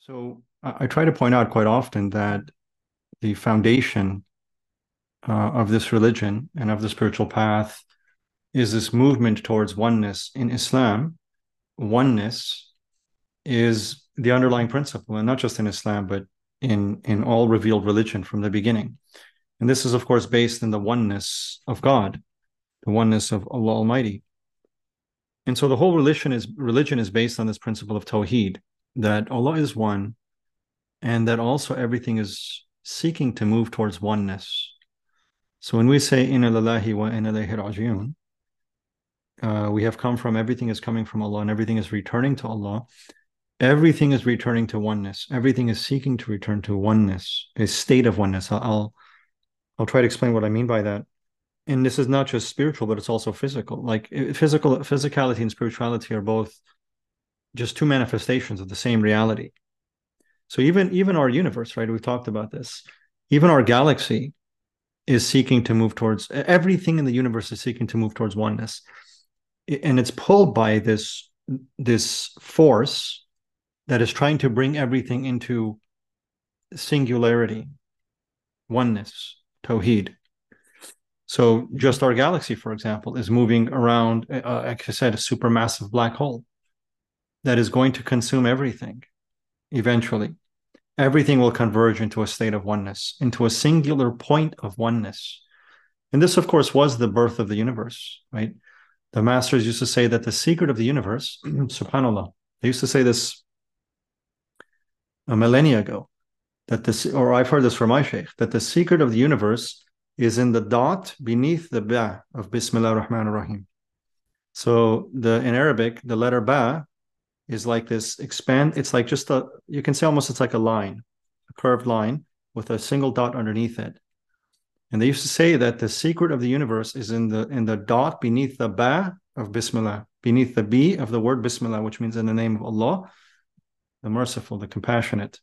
So I try to point out quite often that the foundation of this religion and of the spiritual path is this movement towards oneness. In Islam, oneness is the underlying principle, and not just in Islam, but in all revealed religion from the beginning. And this is, of course, based in the oneness of God, the oneness of Allah Almighty. And so the whole religion is based on this principle of Tawheed, that Allah is one, and that also everything is seeking to move towards oneness. So when we say inna lillahi wa inna ilayhi raji'un, we have come from, everything is coming from Allah and everything is returning to Allah. Everything is returning to oneness. Everything is seeking to return to oneness, a state of oneness. I'll try to explain what I mean by that. And this is not just spiritual, but it's also physical. Like physicality and spirituality are both just two manifestations of the same reality. So even our universe, right? We've talked about this. Even our galaxy is seeking to move towards, everything in the universe is seeking to move towards oneness. And it's pulled by this force that is trying to bring everything into singularity, oneness, tawheed. So just our galaxy, for example, is moving around, like I said, a supermassive black hole that is going to consume everything eventually. Everything will converge into a state of oneness, into a singular point of oneness. And this, of course, was the birth of the universe, right? The masters used to say that the secret of the universe, subhanAllah, they used to say this a millennia ago, that this, or I've heard this from my sheikh, that the secret of the universe is in the dot beneath the ba of Bismillah ar-Rahman ar-Rahim. So in Arabic, the letter ba is like this it's like just you can say almost it's like a line, a curved line with a single dot underneath it. And they used to say that the secret of the universe is in the dot beneath the ba of Bismillah, beneath the b of the word Bismillah, which means in the name of Allah, the merciful, the compassionate.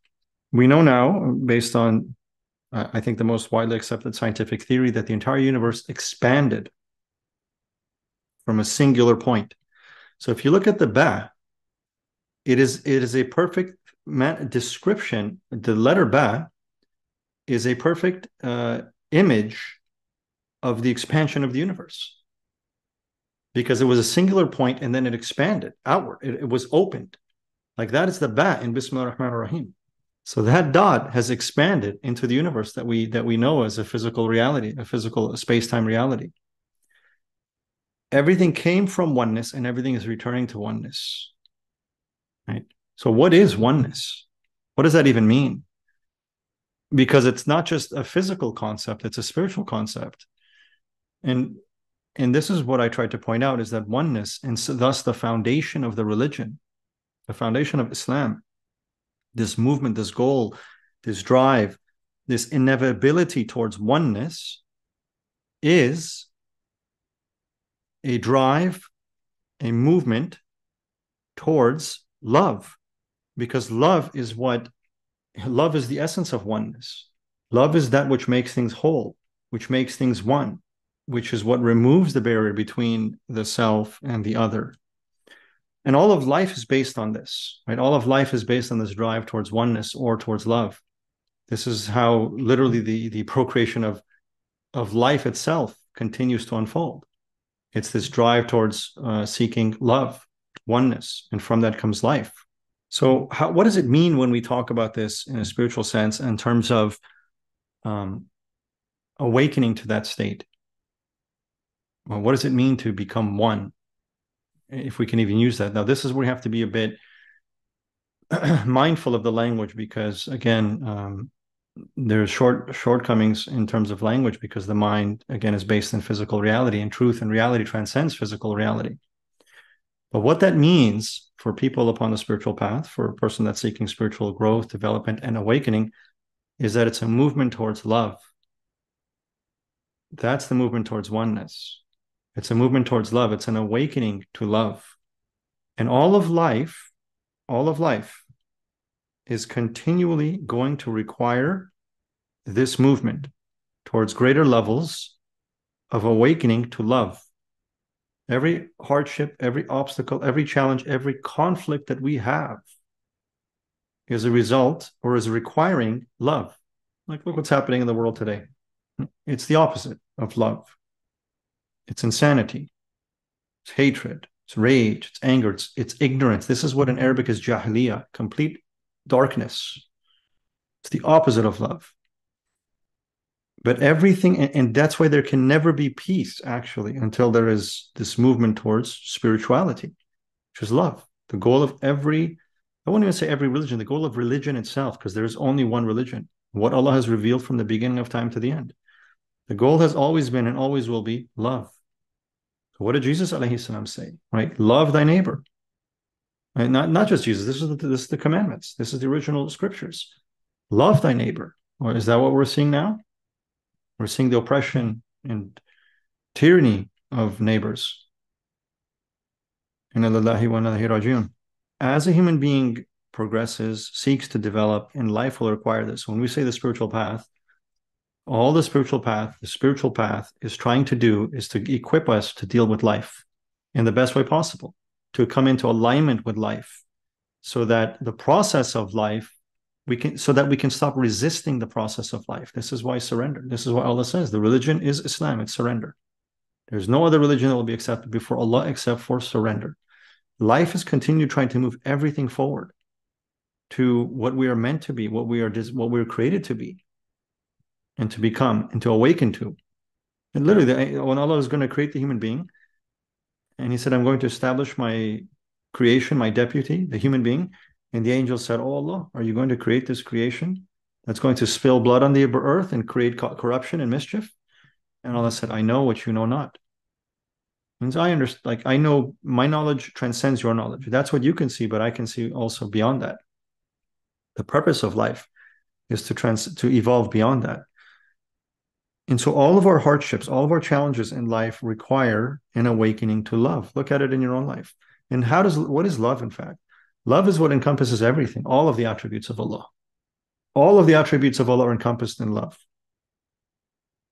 We know now, based on I think the most widely accepted scientific theory, that the entire universe expanded from a singular point. So if you look at the ba, it is a perfect description. The letter ba is a perfect image of the expansion of the universe, because it was a singular point and then it expanded outward. It was opened. Like that is the ba in Bismillah ar-Rahman ar-Rahim. So that dot has expanded into the universe that we know as a physical reality, a physical space-time reality. Everything came from oneness and everything is returning to oneness. Right? So what is oneness? What does that even mean? Because it's not just a physical concept, it's a spiritual concept. And this is what I tried to point out, is that oneness, and so thus the foundation of the religion, the foundation of Islam, this movement, this goal, this drive, this inevitability towards oneness is a drive, a movement towards love, because love is the essence of oneness. Love is that which makes things whole, which makes things one, which is what removes the barrier between the self and the other. And all of life is based on this, right? All of life is based on this drive towards oneness or towards love. This is how literally the procreation of life itself continues to unfold. It's this drive towards seeking love, oneness, and from that comes life. So what does it mean when we talk about this in a spiritual sense in terms of awakening to that state? Well, what does it mean to become one? If we can even use that. Now, this is where we have to be a bit mindful of the language, because again, there's shortcomings in terms of language, because the mind, again, is based in physical reality, and truth and reality transcends physical reality. But what that means for people upon the spiritual path, for a person that's seeking spiritual growth, development, and awakening, is that it's a movement towards love. That's the movement towards oneness. It's a movement towards love. It's an awakening to love. And all of life is continually going to require this movement towards greater levels of awakening to love. Every hardship, every obstacle, every challenge, every conflict that we have is a result or is requiring love. Like, look what's happening in the world today. It's the opposite of love. It's insanity. It's hatred. It's rage. It's anger. It's ignorance. This is what in Arabic is jahiliya, complete darkness. It's the opposite of love. But everything, and that's why there can never be peace, actually, until there is this movement towards spirituality, which is love. The goal of every, I won't even say every religion, the goal of religion itself, because there is only one religion, what Allah has revealed from the beginning of time to the end. The goal has always been and always will be love. So what did Jesus alayhi salam say? Right? Love thy neighbor. Right? Not just Jesus. This is the commandments. This is the original scriptures. Love thy neighbor. Or is that what we're seeing now? We're seeing the oppression and tyranny of neighbors. Inna lillahi wa inna ilaihi raji'un. As a human being progresses, seeks to develop, and life will require this. When we say the spiritual path, all the spiritual path is trying to do is to equip us to deal with life in the best way possible, to come into alignment with life, so that the process of life, we can stop resisting the process of life. This is why surrender. This is why Allah says the religion is Islam. It's surrender. There's no other religion that will be accepted before Allah except for surrender. Life is continued trying to move everything forward to what we are meant to be, what we are created to be, and to become, and to awaken to. And literally, when Allah was going to create the human being, and He said, "I'm going to establish my creation, my deputy, the human being." And the angel said, "Oh Allah, are you going to create this creation that's going to spill blood on the earth and create corruption and mischief?" And Allah said, "I know what you know not." Means I understand, like I know my knowledge transcends your knowledge. That's what you can see, but I can see also beyond that. The purpose of life is to evolve beyond that. And so all of our hardships, all of our challenges in life require an awakening to love. Look at it in your own life. And what is love, in fact? Love is what encompasses everything, all of the attributes of Allah. All of the attributes of Allah are encompassed in love.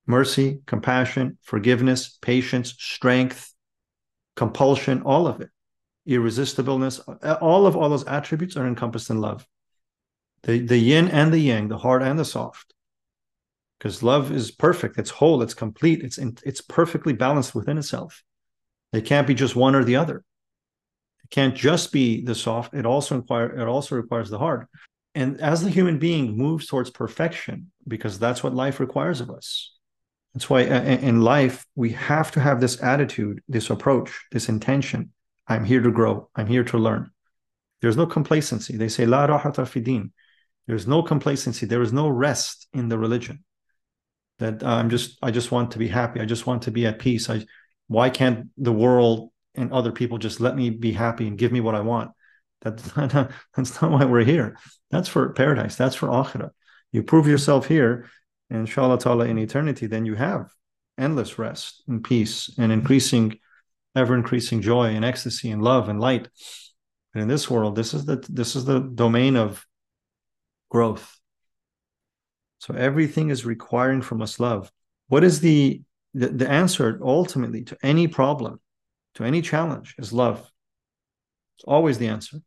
Mercy, compassion, forgiveness, patience, strength, compulsion, all of it. Irresistibleness, all of Allah's attributes are encompassed in love. The yin and the yang, the hard and the soft. Because love is perfect, it's whole, it's complete, it's perfectly balanced within itself. It can't be just one or the other. It can't just be the soft, it also requires the hard. And as the human being moves towards perfection, because that's what life requires of us. That's why in life, we have to have this attitude, this approach, this intention. I'm here to grow. I'm here to learn. There's no complacency. They say, La rahata fi din. There's no complacency. There is no rest in the religion. That I just want to be happy. I just want to be at peace. Why can't the world and other people just let me be happy and give me what I want? That's not why we're here. That's for paradise. That's for akhirah. You prove yourself here, and inshallah ta'ala in eternity, then you have endless rest and peace and ever increasing joy and ecstasy and love and light. And in this world, this is the domain of growth. So everything is requiring from us love. What is the answer ultimately to any problem, to any challenge is love. It's always the answer.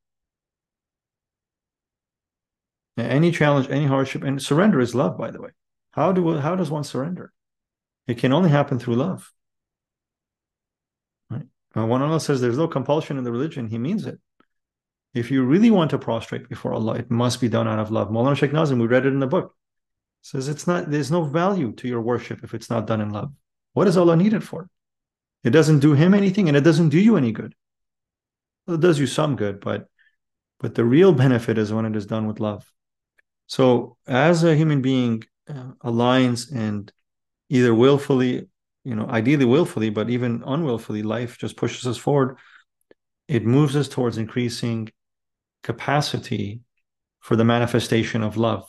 Any challenge, any hardship, and surrender is love, by the way. How does one surrender? It can only happen through love. Right? When Allah says there's no compulsion in the religion, He means it. If you really want to prostrate before Allah, it must be done out of love. Maulana Sheikh Nazim, we read it in the book, says there's no value to your worship if it's not done in love. What is Allah needed for? It doesn't do Him anything, and it doesn't do you any good. Well, it does you some good, but the real benefit is when it is done with love. So as a human being aligns and either willfully, ideally willfully, but even unwillfully, life just pushes us forward. It moves us towards increasing capacity for the manifestation of love,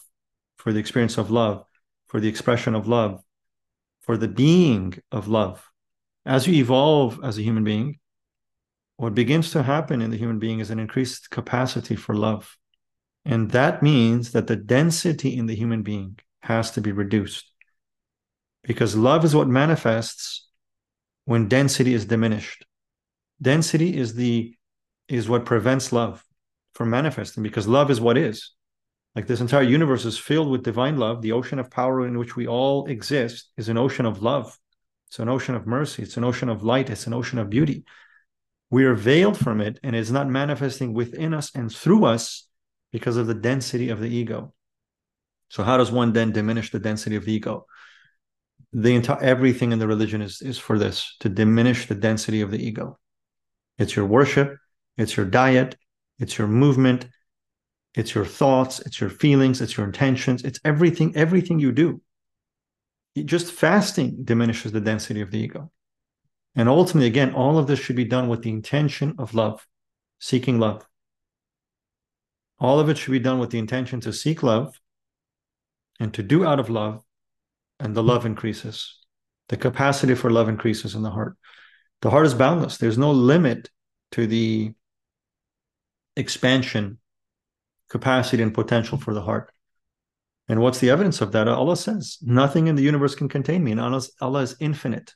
for the experience of love, for the expression of love, for the being of love. As you evolve as a human being, what begins to happen in the human being is an increased capacity for love. And that means that the density in the human being has to be reduced. Because love is what manifests when density is diminished. Density is what prevents love from manifesting, because love is what is. Like this entire universe is filled with divine love. The ocean of power in which we all exist is an ocean of love. It's an ocean of mercy. It's an ocean of light. It's an ocean of beauty. We are veiled from it, and it's not manifesting within us and through us because of the density of the ego. So how does one then diminish the density of the ego? The entire everything in the religion is for this, to diminish the density of the ego. It's your worship, it's your diet, it's your movement, it's your thoughts, it's your feelings, it's your intentions, it's everything you do. Just fasting diminishes the density of the ego. And ultimately, again, all of this should be done with the intention of love, seeking love. All of it should be done with the intention to seek love and to do out of love, and the love increases. The capacity for love increases in the heart. The heart is boundless. There's no limit to the expansion, capacity, and potential for the heart. And what's the evidence of that? Allah says, nothing in the universe can contain me. And Allah is infinite.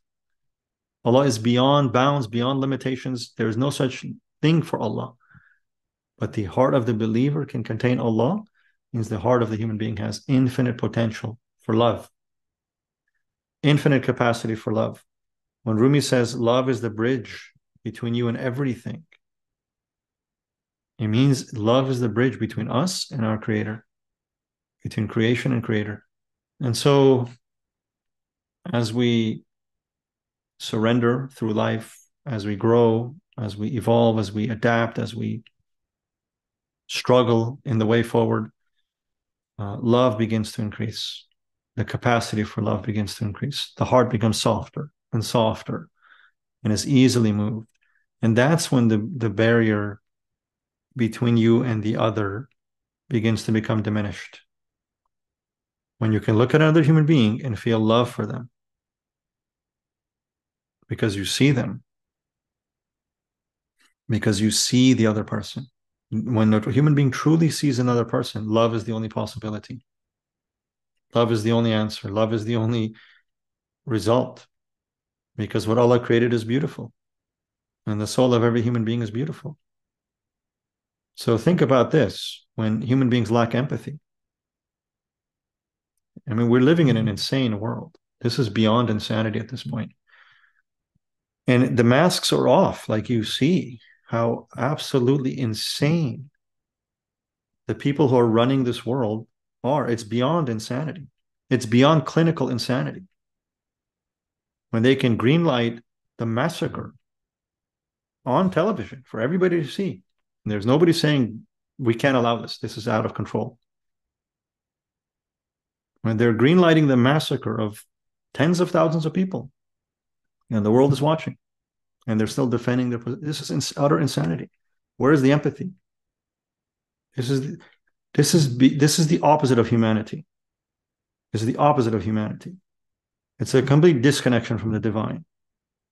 Allah is beyond bounds, beyond limitations. There is no such thing for Allah. But the heart of the believer can contain Allah, means the heart of the human being has infinite potential for love, infinite capacity for love. When Rumi says love is the bridge between you and everything, it means love is the bridge between us and our Creator, between creation and Creator. And so, as we surrender through life, as we grow, as we evolve, as we adapt, as we struggle in the way forward, love begins to increase. The capacity for love begins to increase. The heart becomes softer and softer and is easily moved. And that's when the barrier between you and the other begins to become diminished. When you can look at another human being and feel love for them because you see them, because you see the other person. When a human being truly sees another person, love is the only possibility. Love is the only answer. Love is the only result. Because what Allah created is beautiful. And the soul of every human being is beautiful. So think about this. When human beings lack empathy, I mean, we're living in an insane world. This is beyond insanity at this point. And the masks are off, like you see how absolutely insane the people who are running this world are. It's beyond insanity. It's beyond clinical insanity. When they can greenlight the massacre on television for everybody to see. And there's nobody saying, we can't allow this. This is out of control. When they're greenlighting the massacre of tens of thousands of people, and the world is watching, and they're still defending their position. This is utter insanity. Where is the empathy? This is the opposite of humanity. This is the opposite of humanity. It's a complete disconnection from the divine.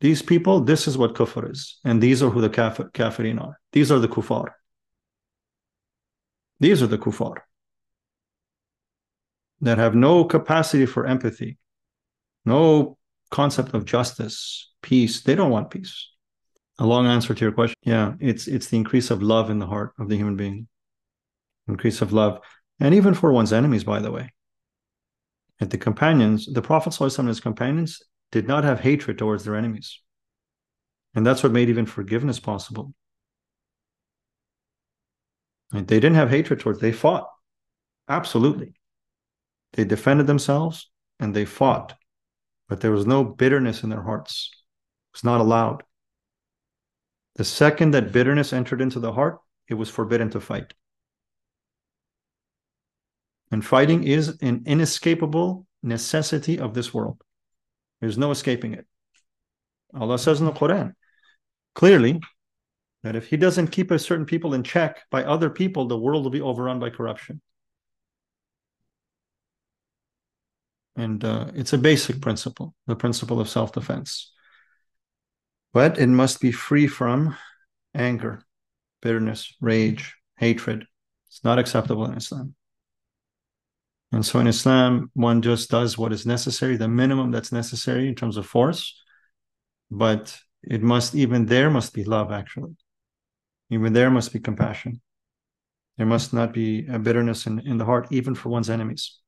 These people, this is what kufr is. And these are who the kafirin are. These are the kuffar. These are the kuffar that have no capacity for empathy, no concept of justice, peace. They don't want peace. A long answer to your question. Yeah, it's the increase of love in the heart of the human being. Increase of love. And even for one's enemies, by the way. And the companions, the Prophet ﷺ and his companions did not have hatred towards their enemies. And that's what made even forgiveness possible. And they didn't have hatred towards, they fought. Absolutely. They defended themselves and they fought. But there was no bitterness in their hearts. It was not allowed. The second that bitterness entered into the heart, it was forbidden to fight. And fighting is an inescapable necessity of this world. There's no escaping it. Allah says in the Quran, clearly, that if He doesn't keep a certain people in check by other people, the world will be overrun by corruption. And it's a basic principle, the principle of self-defense. But it must be free from anger, bitterness, rage, hatred. It's not acceptable in Islam. And so in Islam, one just does what is necessary, the minimum that's necessary in terms of force. But it must, even there must be love, actually. Even there must be compassion. There must not be a bitterness in the heart, even for one's enemies.